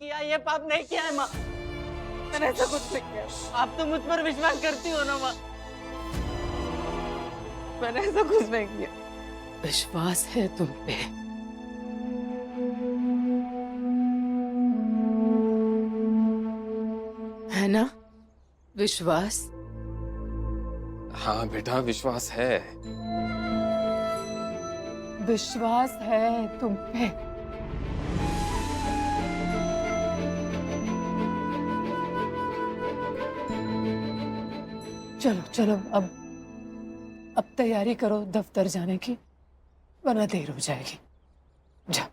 किया, ये पाप नहीं किया है माँ। मैंने ऐसा कुछ नहीं किया। आप तो मुझ पर विश्वास करती हो ना माँ। मैंने ऐसा कुछ नहीं किया। विश्वास है तुम पे। है ना विश्वास? हाँ बेटा, विश्वास है। विश्वास है तुम पे। चलो चलो, अब तैयारी करो दफ्तर जाने की, वरना देर हो जाएगी। जाओ।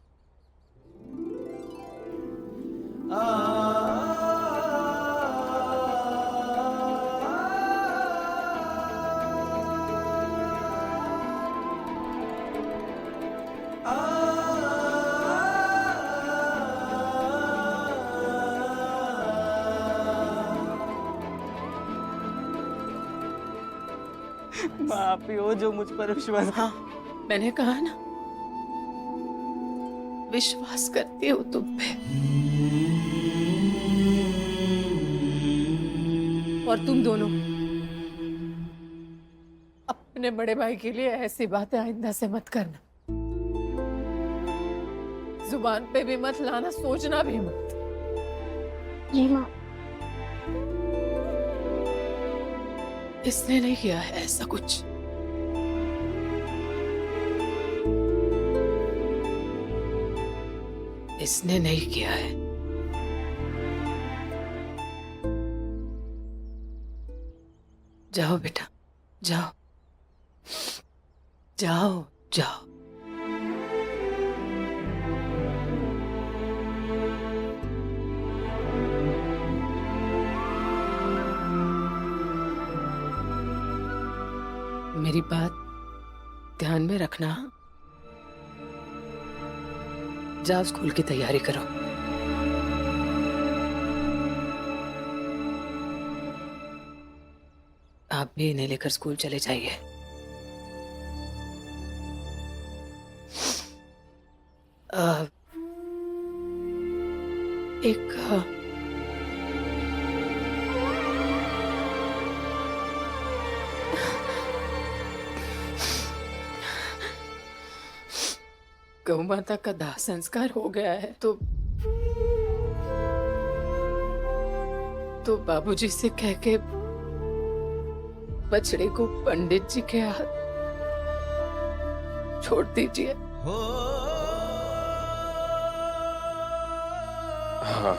माँ आप ही हो जो मुझ पर विश्वास। हाँ, मैंने कहा ना, विश्वास करती हो तुम पे। और तुम दोनों अपने बड़े भाई के लिए ऐसी बातें आइंदा से मत करना। जुबान पे भी मत लाना, सोचना भी मत। जी माँ। इसने नहीं किया है ऐसा कुछ। इसने नहीं किया है। जाओ बेटा, जाओ जाओ जाओ। मेरी बात ध्यान में रखना। जाओ स्कूल की तैयारी करो। आप भी इन्हें लेकर स्कूल चले जाइए। एक गौ माता का दाह संस्कार हो गया है, तो बाबूजी से कह के बछड़े को पंडित जी के हाथ छोड़ दीजिए। हाँ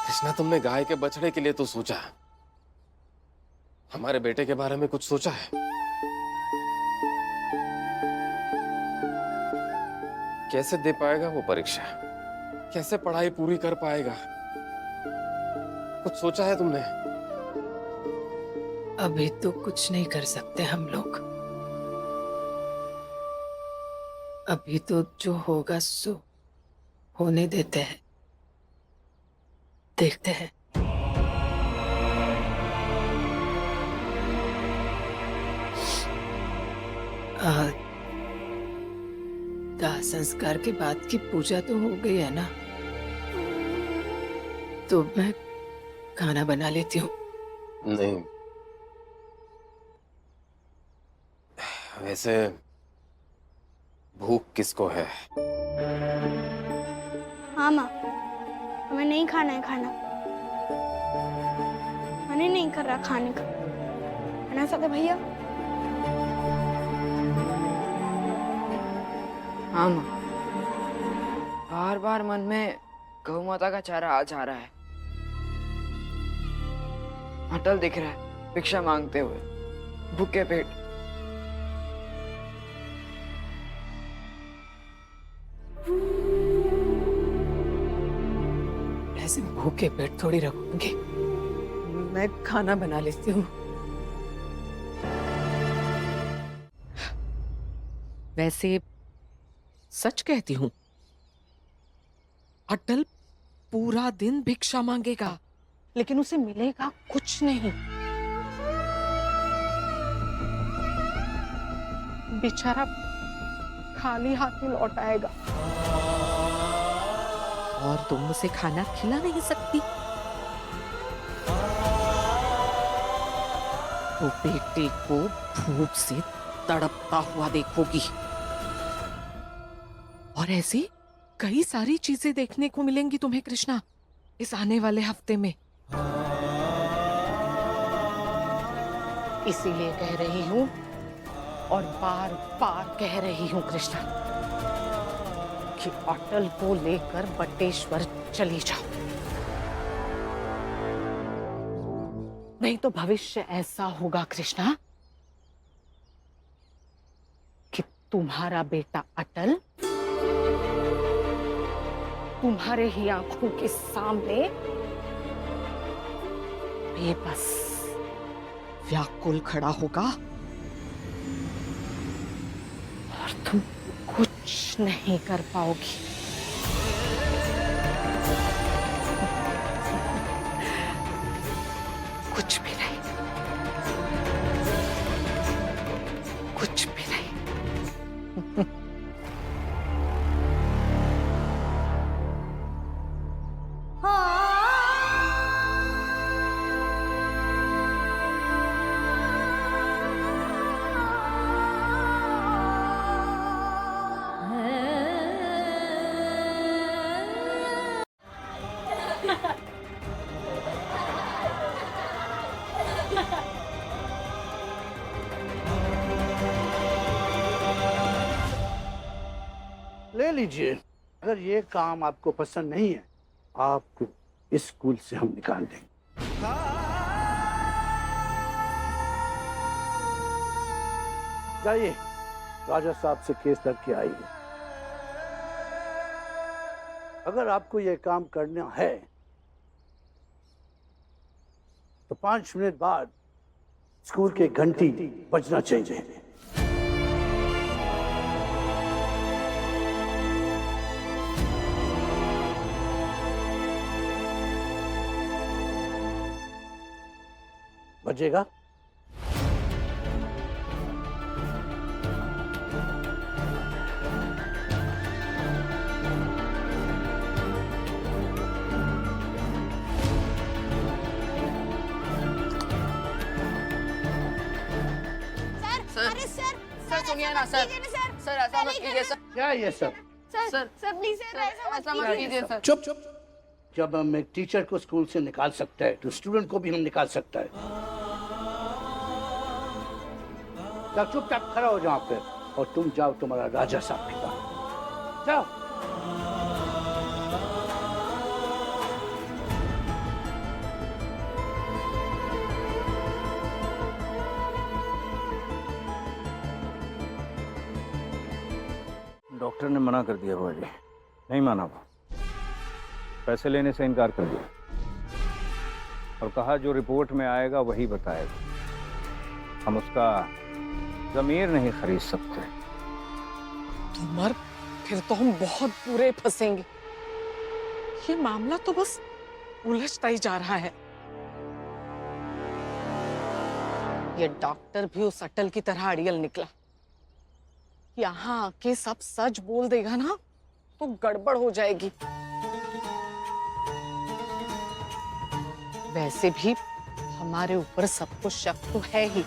कृष्णा, तुमने गाय के बछड़े के लिए तो सोचा, हमारे बेटे के बारे में कुछ सोचा है? कैसे दे पाएगा वो परीक्षा? कैसे पढ़ाई पूरी कर पाएगा? कुछ सोचा है तुमने? अभी तो कुछ नहीं कर सकते हम लोग। अभी तो जो होगा सो होने देते हैं, देखते हैं। दाह संस्कार के बाद की पूजा तो हो गई है ना, तो मैं खाना बना लेती हूँ। नहीं, वैसे भूख किसको है? हाँ माँ, हमें नहीं खाना है खाना। मन ही नहीं कर रहा खाने का, है ना सके भैया? हाँ माँ, बार बार मन में गौ माता का चेहरा आ जा रहा है। अटल दिख रहा है भिक्षा मांगते हुए, भूखे पेट। ऐसे भूखे पेट थोड़ी रखूंगी, मैं खाना बना लेती हूँ। वैसे सच कहती हूँ, अटल पूरा दिन भिक्षा मांगेगा, लेकिन उसे मिलेगा कुछ नहीं। बेचारा खाली हाथ में लौट आएगा। और तुम उसे खाना खिला नहीं सकती। तो बेटे को भूख से तड़पता हुआ देखोगी। और ऐसी कई सारी चीजें देखने को मिलेंगी तुम्हें कृष्णा इस आने वाले हफ्ते में। इसीलिए कह रही हूं और बार बार कह रही हूं कृष्णा कि अटल को लेकर बटेश्वर चली जाओ, नहीं तो भविष्य ऐसा होगा कृष्णा कि तुम्हारा बेटा अटल तुम्हारे ही आंखों के सामने बेबस व्याकुल खड़ा होगा और तुम कुछ नहीं कर पाओगी। कुछ भी नहीं, कुछ भी नहीं। ले लीजिए। अगर ये काम आपको पसंद नहीं है, आपको इस स्कूल से हम निकाल देंगे। जाइए, राजा साहब से केस दर्ज के आइए। अगर आपको ये काम करना है तो 5 मिनट बाद स्कूल के घंटी बजना चाहिए। बजेगा? अरे सर सुनिए ना सर, सर ऐसा मत कीजिए सर। क्या है ये सब? सर प्लीज सर ऐसा मत कीजिए सर। चुप चुप। जब हम एक टीचर को स्कूल से निकाल सकते हैं तो स्टूडेंट को भी हम निकाल सकता है। चुपचाप खड़ा हो जाओ पे और तुम जाओ तुम्हारा राजा साहब के पास जाओ। डॉक्टर ने मना कर दिया बुआ जी, नहीं माना वो। पैसे लेने से इनकार कर दिया और कहा जो रिपोर्ट में आएगा वही बताएगा। हम उसका ज़मीर नहीं खरीद सकते। तुमर फिर तो हम बहुत बुरे फंसेंगे। ये मामला तो बस उलझता ही जा रहा है। ये डॉक्टर भी उस अटल की तरह अड़ियल निकला। यहाँ आके सब सच बोल देगा ना तो गड़बड़ हो जाएगी। वैसे भी हमारे ऊपर सबको शक तो है ही।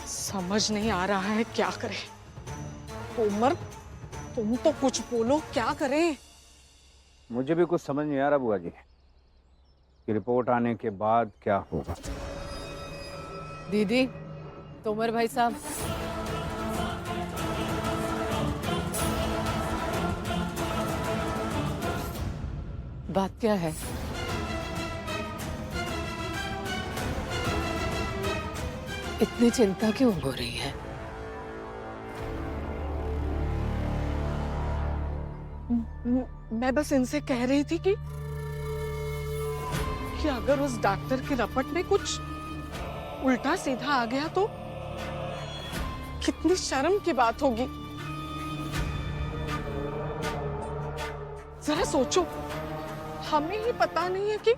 समझ नहीं आ रहा है क्या करें। उमर तुम तो कुछ बोलो, क्या करें? मुझे भी कुछ समझ नहीं आ रहा बुआ जी कि रिपोर्ट आने के बाद क्या होगा। दीदी, तोमर भाई साहब, बात क्या है? इतनी चिंता क्यों हो रही है? मैं बस इनसे कह रही थी कि अगर उस डॉक्टर के रपट में कुछ उल्टा सीधा आ गया तो कितनी शर्म की बात होगी। जरा सोचो, हमें ही पता नहीं है कि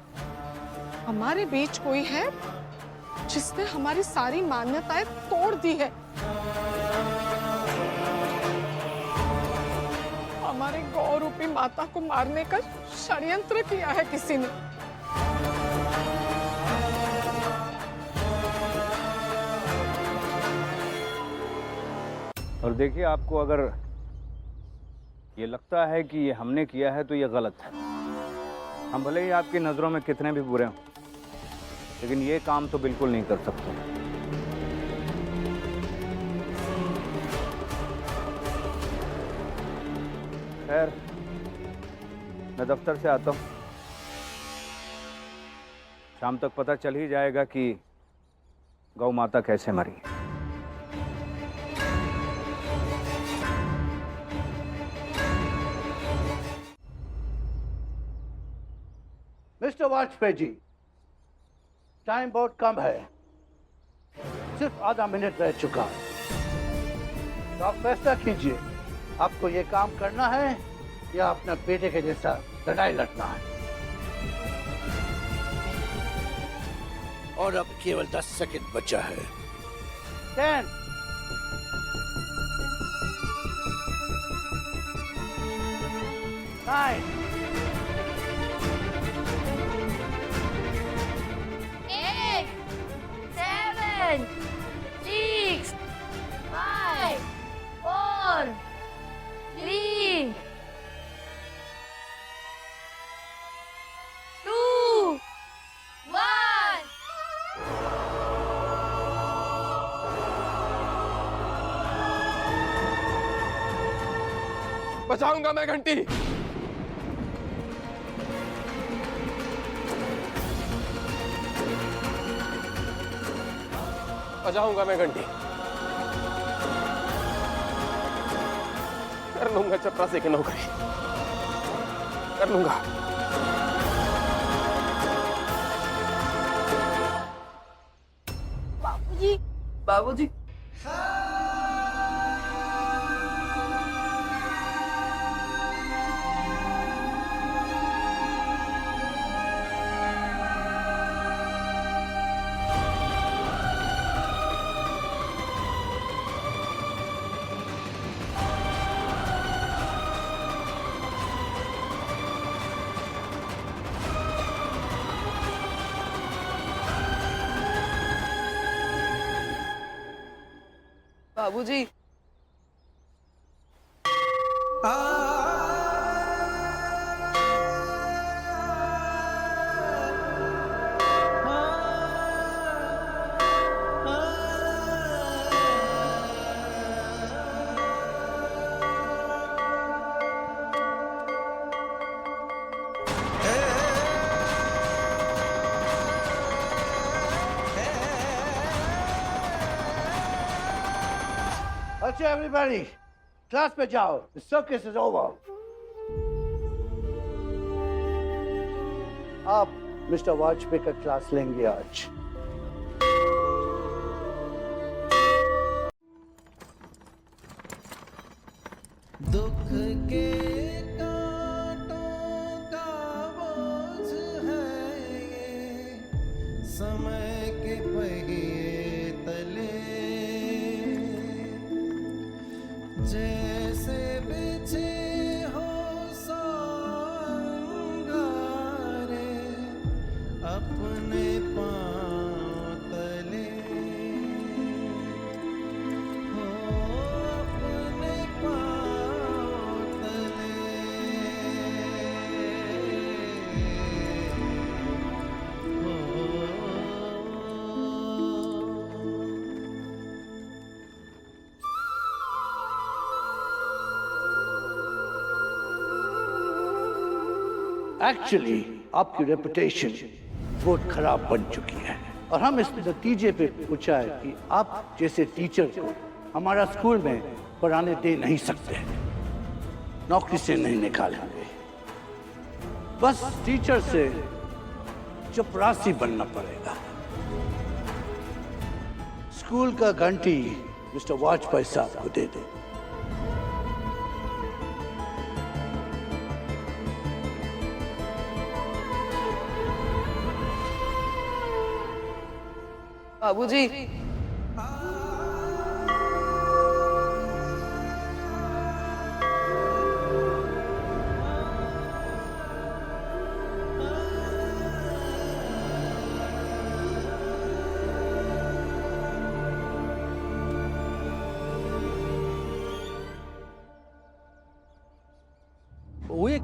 हमारे बीच कोई है जिसने हमारी सारी मान्यताएं तोड़ दी है। रूपी माता को मारने का षड्यंत्र किया है किसी ने। और देखिए, आपको अगर ये लगता है कि ये हमने किया है तो ये गलत है। हम भले ही आपकी नज़रों में कितने भी बुरे हों, लेकिन ये काम तो बिल्कुल नहीं कर सकते। खैर, मैं दफ्तर से आता हूँ। शाम तक पता चल ही जाएगा कि गौ माता कैसे मरी। मिस्टर वाजपेयी जी, टाइम बहुत कम है, सिर्फ आधा मिनट रह चुका है। तो आप फैसला कीजिए, आपको ये काम करना है या अपने बेटे के जैसा लड़ाई लड़ना है। और अब केवल 10 सेकंड बचा है। 10, 9, 8, 7, 6, 5, 4, 3, 2, 1. बचाऊंगा मैं घंटी। बजाऊंगा मैं घंटी। कर लूंगा चपरासी की नौकरी, कर लूंगा। बाबूजी, बाबूजी, बाबूजी, अच्छा एवरीबॉडी, क्लास पे जाओ। The circus is over. आप मिस्टर वाजपेयी का क्लास लेंगे आज। दुख के कांटों का बोझ है ये, समय के पहिए तले जैसे बिछे हो सांगारे, अपने पांव तले हो, अपने पांव तले एक्चुअली आपकी रेपुटेशन बहुत खराब बन चुकी है और हम इस नतीजे पे पूछा है कि आप जैसे टीचर को हमारा स्कूल में पढ़ाने दे नहीं सकते, नौकरी से नहीं निकालेंगे, बस टीचर से चपरासी बनना पड़ेगा। स्कूल का घंटी मिस्टर वाजपेयी साहब को दे दे। बाबूजी,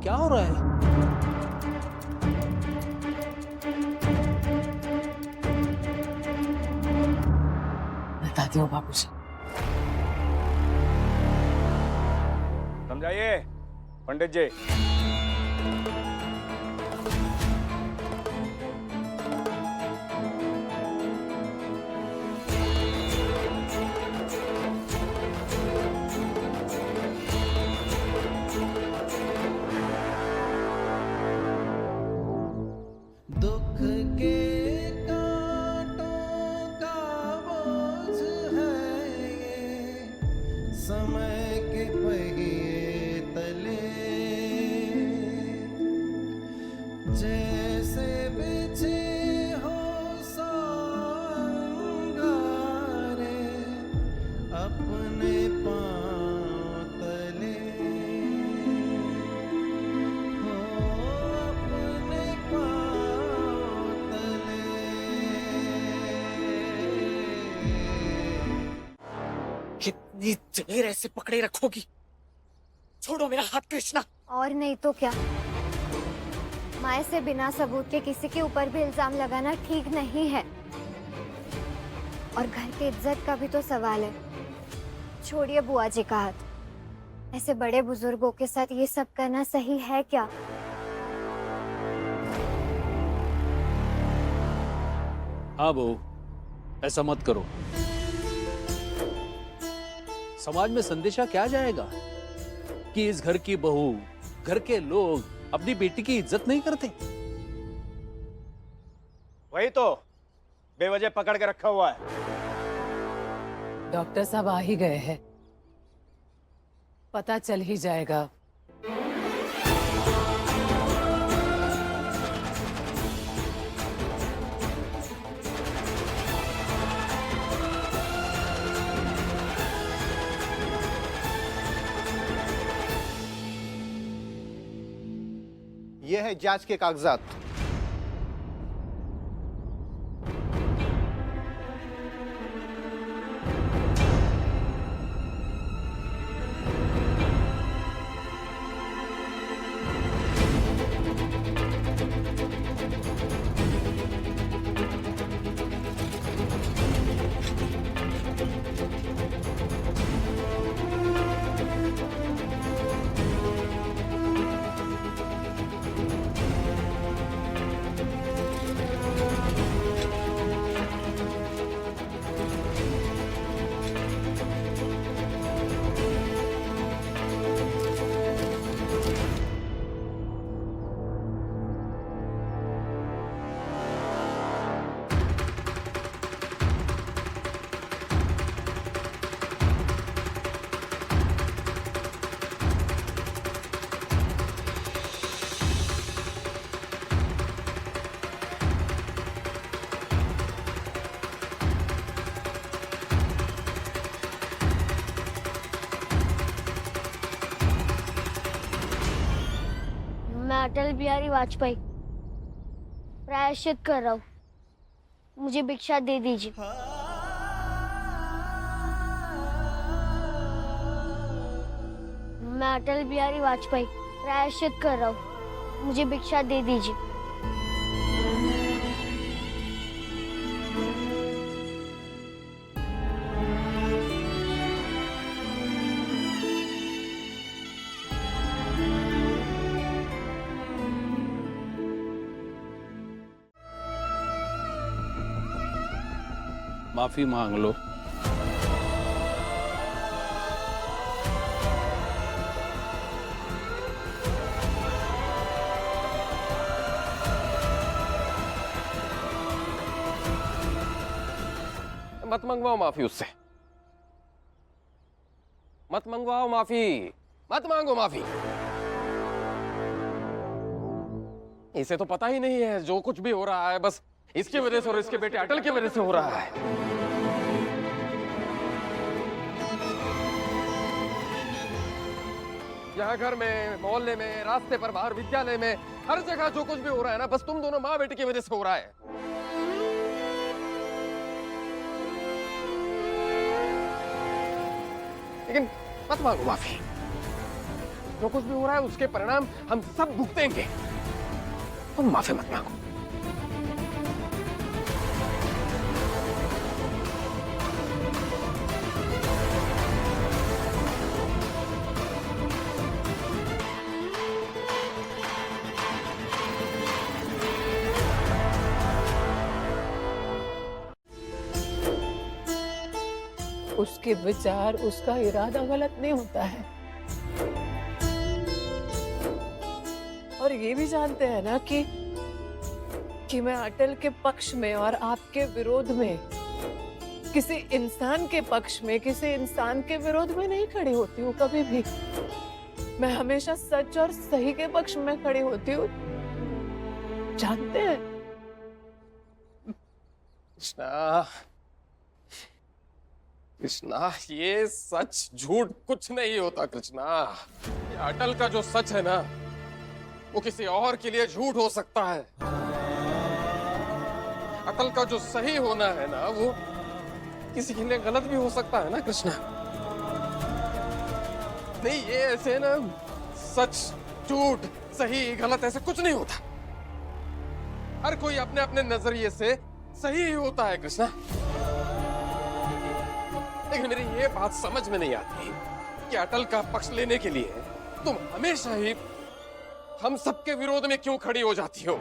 क्या हो रहा है? बताती हूँ बाबूजी। समझाइए पंडित जी। दुख के कांटों का बोझ है ये, समय के पहिए तले जैसे बिछे हो सांगारे अपने पांव तले, हो अपने पांव तले। कितनी देर ऐसे पकड़े रखोगी? छोड़ो मेरा हाथ कृष्णा। और नहीं तो क्या, माए से बिना सबूत के किसी के ऊपर भी इल्जाम लगाना ठीक नहीं है। और घर की इज्जत का भी तो सवाल है। छोड़िए बुआ जी का हाथ। ऐसे बड़े बुजुर्गों के साथ ये सब करना सही है क्या? हाँ बहू, ऐसा मत करो। समाज में संदेशा क्या जाएगा कि इस घर की बहू, घर के लोग अपनी बेटी की इज्जत नहीं करते। वही तो बेवजह पकड़ के रखा हुआ है। डॉक्टर साहब आ ही गए हैं, पता चल ही जाएगा। यह है जांच के कागजात। मैं अटल बिहारी वाजपेयी प्रायश्चित कर रहा हूँ, मुझे भिक्षा दे दीजिए। मैं अटल बिहारी वाजपेयी प्रायश्चित कर रहा हूँ, मुझे भिक्षा दे दीजिए। माफी मांग लो। मत मंगवाओ माफी उससे, मत मंगवाओ माफी, मत मांगो माफी। इसे तो पता ही नहीं है जो कुछ भी हो रहा है बस इसकी वजह से और इसके बेटे अटल की वजह से हो रहा है। यहाँ घर में, मोहल्ले में, रास्ते पर, बाहर, विद्यालय में, हर जगह जो कुछ भी हो रहा है ना बस तुम दोनों माँ बेटे की वजह से हो रहा है। लेकिन मत मांगो माफी, जो कुछ भी हो रहा है उसके परिणाम हम सब भुगतेंगे। तुम माफी मत मांगो। उसके विचार, उसका इरादा गलत नहीं होता है। और ये भी जानते हैं ना कि मैं अटल के पक्ष में और आपके विरोध में, किसी इंसान के पक्ष में, किसी इंसान के विरोध में नहीं खड़ी होती हूँ कभी भी। मैं हमेशा सच और सही के पक्ष में खड़ी होती हूँ, जानते हैं। कृष्णा, कृष्णा, ये सच झूठ कुछ नहीं होता कृष्णा। ये अटल का जो सच है ना, वो किसी और के लिए झूठ हो सकता है। अटल का जो सही होना है ना, वो किसी के लिए गलत भी हो सकता है ना कृष्णा। नहीं, ये ऐसे ना सच झूठ सही गलत ऐसे कुछ नहीं होता। हर कोई अपने अपने नजरिए से सही ही होता है कृष्णा। लेकिन मेरी ये बात समझ में नहीं आती कि अटल का पक्ष लेने के लिए तुम हमेशा ही हम सबके विरोध में क्यों खड़ी हो जाती हो।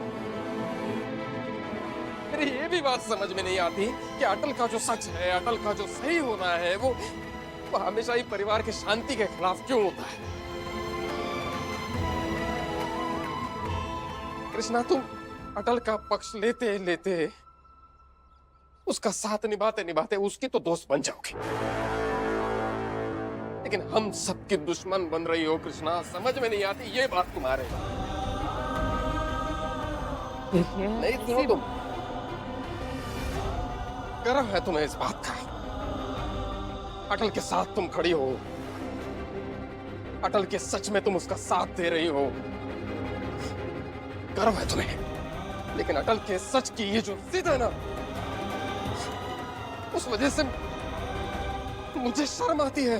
मेरी ये भी बात समझ में नहीं आती कि अटल का जो सच है, अटल का जो सही होना है, वो हमेशा ही परिवार की शांति के खिलाफ क्यों होता है। कृष्णा, तुम अटल का पक्ष लेते लेते, उसका साथ निभाते निभाते उसकी तो दोस्त बन जाओगे, लेकिन हम सबकी दुश्मन बन रही हो कृष्णा। समझ में नहीं आती ये बात तुम्हारे। नहीं सुनो, तुम गर्व है तुम्हें इस बात का। अटल के साथ तुम खड़ी हो, अटल के सच में तुम उसका साथ दे रही हो, गर्व है तुम्हें। लेकिन अटल के सच की ये जो जिद है ना, उस वजह से मुझे शर्म आती है।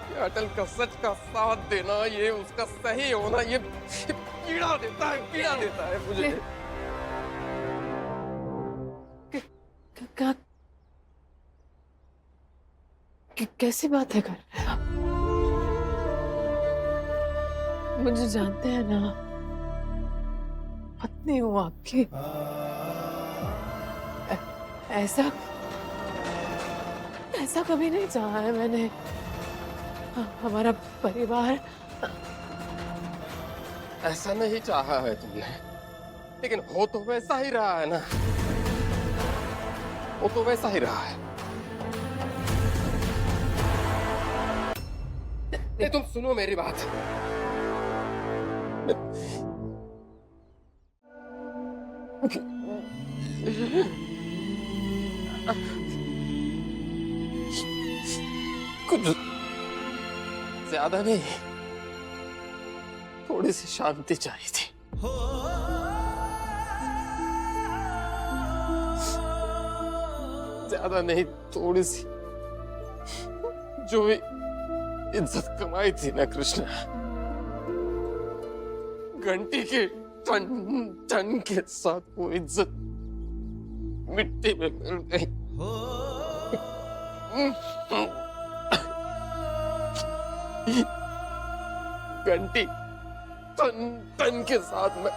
ये अटल का सच का साथ देना, ये उसका सही होना, ये पीड़ा देता है मुझे। कैसी बातें कर रहे हैं आप? मुझे जानते हैं ना, पत्नी हूँ आपकी। ऐसा कभी नहीं चाहा है मैंने। हमारा परिवार ऐसा नहीं चाहा है तुमने, लेकिन हो तो वैसा ही रहा है ना। वो तो वैसा ही रहा है। नहीं, तुम सुनो मेरी बात। कुछ ज्यादा नहीं, थोड़ी सी शांति चाहिए थी। ज्यादा नहीं, थोड़ी सी जो भी इज्जत कमाई थी ना कृष्णा, घंटी के टन टन के साथ वो इज्जत मिट्टी में मिल गई। घंटी टन टन के साथ में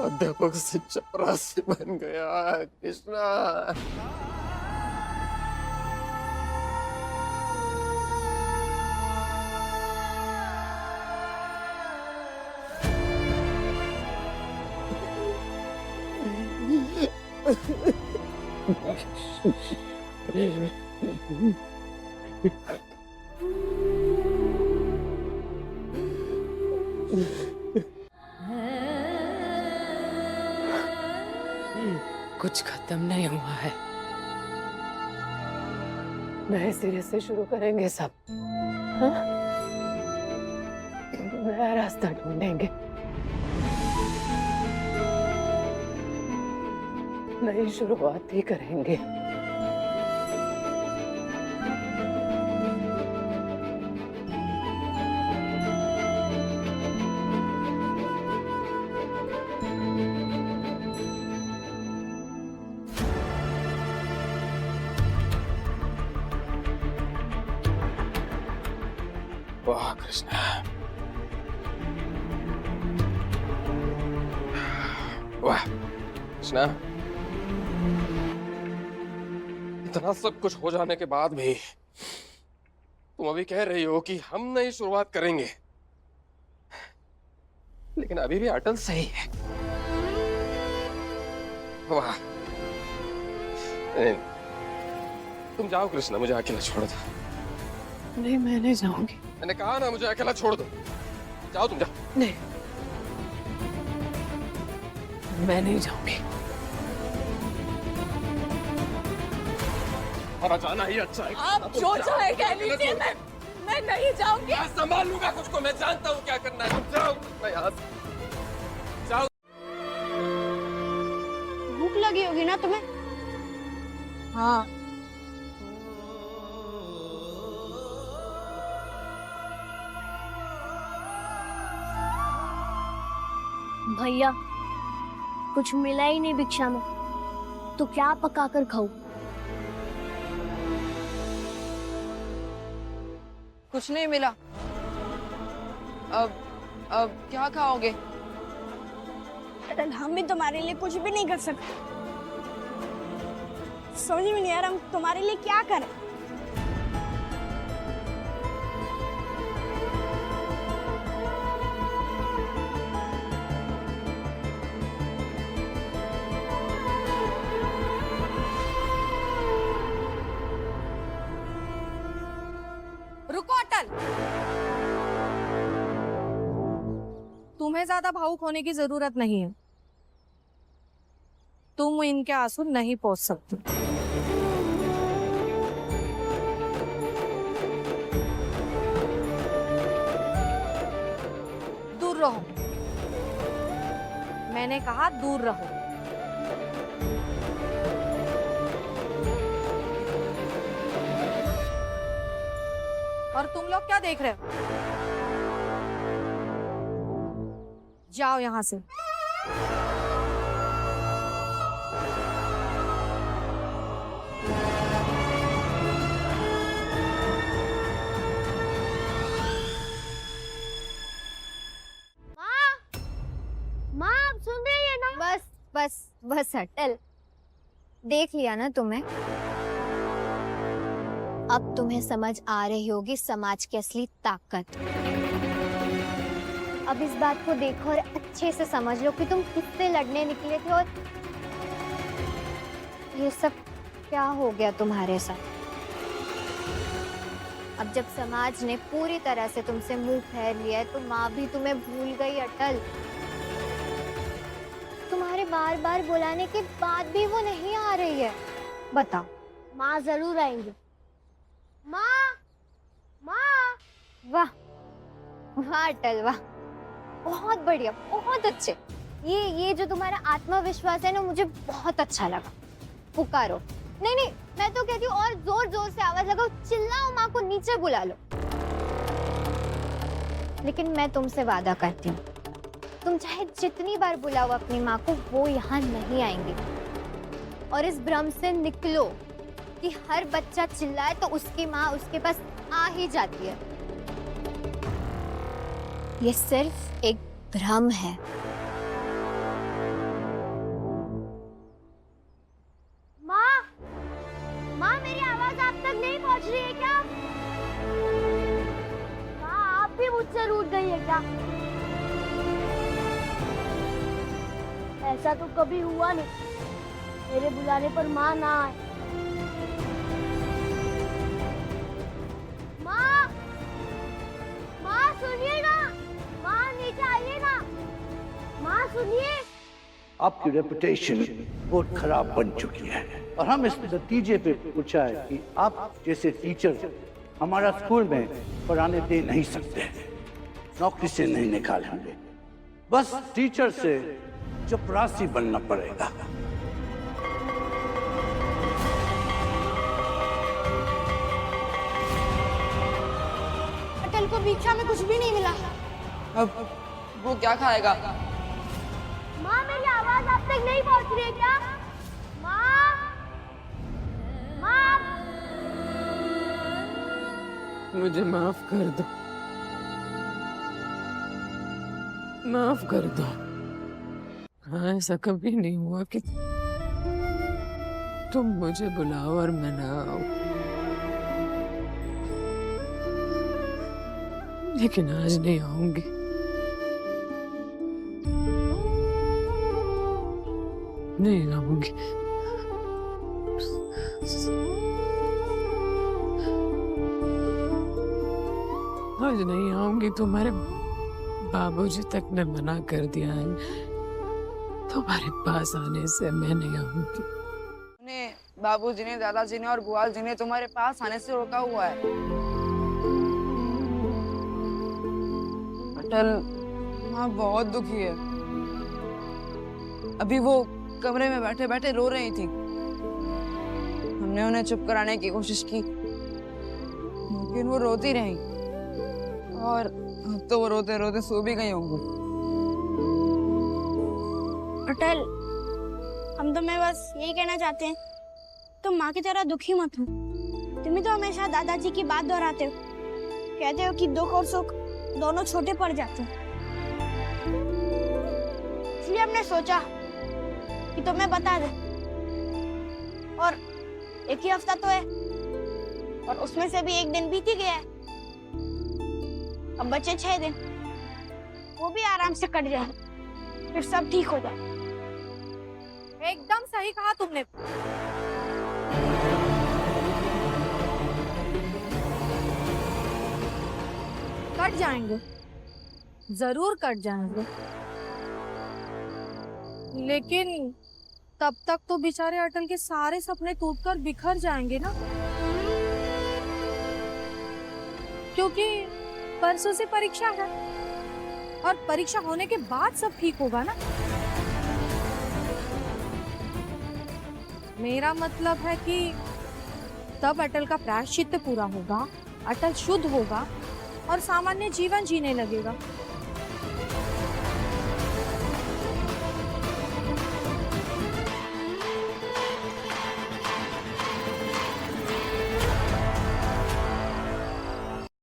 अध्यापक से चपरासी बन गया कृष्णा। कुछ खत्म नहीं हुआ है। नए सिरे से शुरू करेंगे सब, हाँ? नया रास्ता ढूंढेंगे, नई शुरुआत ही करेंगे। वाह कृष्णा, वाह कृष्णा, इतना सब कुछ हो जाने के बाद भी तुम अभी कह रही हो कि हम नई शुरुआत करेंगे, लेकिन अभी भी अटल सही है। वाह, तुम जाओ कृष्णा, मुझे अकेला छोड़ दो। नहीं, मैं नहीं जाऊंगी। मैंने कहा ना, मुझे अकेला छोड़ दो। जाओ, तुम जाओ। नहीं, मैं नहीं जाऊंगी। हमारा जाना ही अच्छा है। आप जो चाहे कह लीजिए, मैं नहीं जाऊंगी। मैं संभाल लूंगा खुद को, मैं जानता हूँ क्या करना है। तुम जाओ कृष्णा यहाँ से। जाओ। भूख लगी होगी ना तुम्हें? हाँ, भैया कुछ मिला ही नहीं भिक्षा में, तो क्या पका कर खाऊं? कुछ नहीं मिला। अब क्या खाओगे? हम भी तुम्हारे लिए कुछ भी नहीं कर सकते। समझ में नहीं आ रहा हम तुम्हारे लिए क्या करें। रुको अटल, तुम्हें ज्यादा भावुक होने की जरूरत नहीं है। तुम इनके आंसू नहीं पोंछ सकती। दूर रहो, मैंने कहा दूर रहो। और तुम लोग क्या देख रहे हो? जाओ यहां से। माँ, आप सुन रही है ना? बस बस बस अटल, देख लिया ना तुम्हें? अब तुम्हें समझ आ रही होगी समाज की असली ताकत। अब इस बात को देखो और अच्छे से समझ लो कि तुम किससे लड़ने निकले थे और ये सब क्या हो गया तुम्हारे साथ। अब जब समाज ने पूरी तरह से तुमसे मुंह फेर लिया है तो माँ भी तुम्हें भूल गई अटल। तुम्हारे बार बार बुलाने के बाद भी वो नहीं आ रही है। बताओ। माँ जरूर आएंगे। माँ, माँ, वाह वाह अटल वाह, बहुत बढ़िया, बहुत अच्छे। ये जो तुम्हारा आत्मविश्वास है ना, मुझे बहुत अच्छा लगा। पुकारो। नहीं नहीं, मैं तो कहती हूँ और जोर जोर से आवाज लगाओ, चिल्लाओ, माँ को नीचे बुला लो। लेकिन मैं तुमसे वादा करती हूँ, तुम चाहे जितनी बार बुलाओ अपनी माँ को, वो यहाँ नहीं आएंगे। और इस भ्रम से निकलो कि हर बच्चा चिल्लाए तो उसकी माँ उसके पास आ ही जाती है। ये सिर्फ एक भ्रम है। माँ, माँ मेरी आवाज आप तक नहीं पहुँच रही है क्या? माँ, आप भी मुझसे रूठ गई है क्या? ऐसा तो कभी हुआ नहीं, मेरे बुलाने पर माँ ना आए। सुनिए, आपकी रेपुटेशन बहुत खराब बन चुकी है और हम इस नतीजे पे पूछा है कि आप जैसे टीचर हमारा स्कूल में पढ़ाने दे नहीं सकते, नौकरी से नहीं निकालेंगे, बस टीचर से चपरासी बनना पड़ेगा। अटल को भिक्षा में कुछ भी नहीं मिला। अब वो क्या खाएगा? माँ, मेरी आवाज आप तक नहीं पहुँच रही है क्या? माँ, माँ, मुझे माफ कर दो। माफ कर दो। हाँ, ऐसा कभी नहीं हुआ कि तुम मुझे बुलाओ और मैं ना आऊं, लेकिन आज नहीं आऊंगी। नहीं आऊंगी। आज नहीं आऊंगी। तुम्हारे बाबूजी तक ने मना कर दिया है तुम्हारे पास आने से। मैं नहीं आऊंगी। बाबूजी ने, दादाजी ने और बुआ जी ने तुम्हारे पास आने से रोका हुआ है। अटल माँ बहुत दुखी है। अभी वो कमरे में बैठे बैठे रो रही थी। हमने उन्हें चुप कराने की कोशिश की, लेकिन वो रोती रही और अब तो वो रोते रोते सो भी गई होंगी। अटल, हम तो मैं बस यही कहना चाहते हैं, तुम माँ की तरह दुखी मत हो। तुम ही तो हमेशा दादाजी की बात दोहराते हो, कहते हो कि दुख और सुख दोनों छोटे पड़ जाते हैं। इसलिए हमने सोचा कि तुम्हें बता दे। और एक ही हफ्ता तो है और उसमें से भी एक दिन बीत ही गया है। अब बचे 6 दिन, वो भी आराम से कट जाए, फिर सब ठीक हो जाए। एकदम सही कहा तुमने। कट जाएंगे, जरूर कट जाएंगे, लेकिन तब तक तो बेचारे अटल के सारे सपने टूटकर बिखर जाएंगे ना, क्योंकि परसों से परीक्षा है और परीक्षा होने के बाद सब ठीक होगा ना। मेरा मतलब है कि तब अटल का प्रायश्चित्त पूरा होगा, अटल शुद्ध होगा और सामान्य जीवन जीने लगेगा।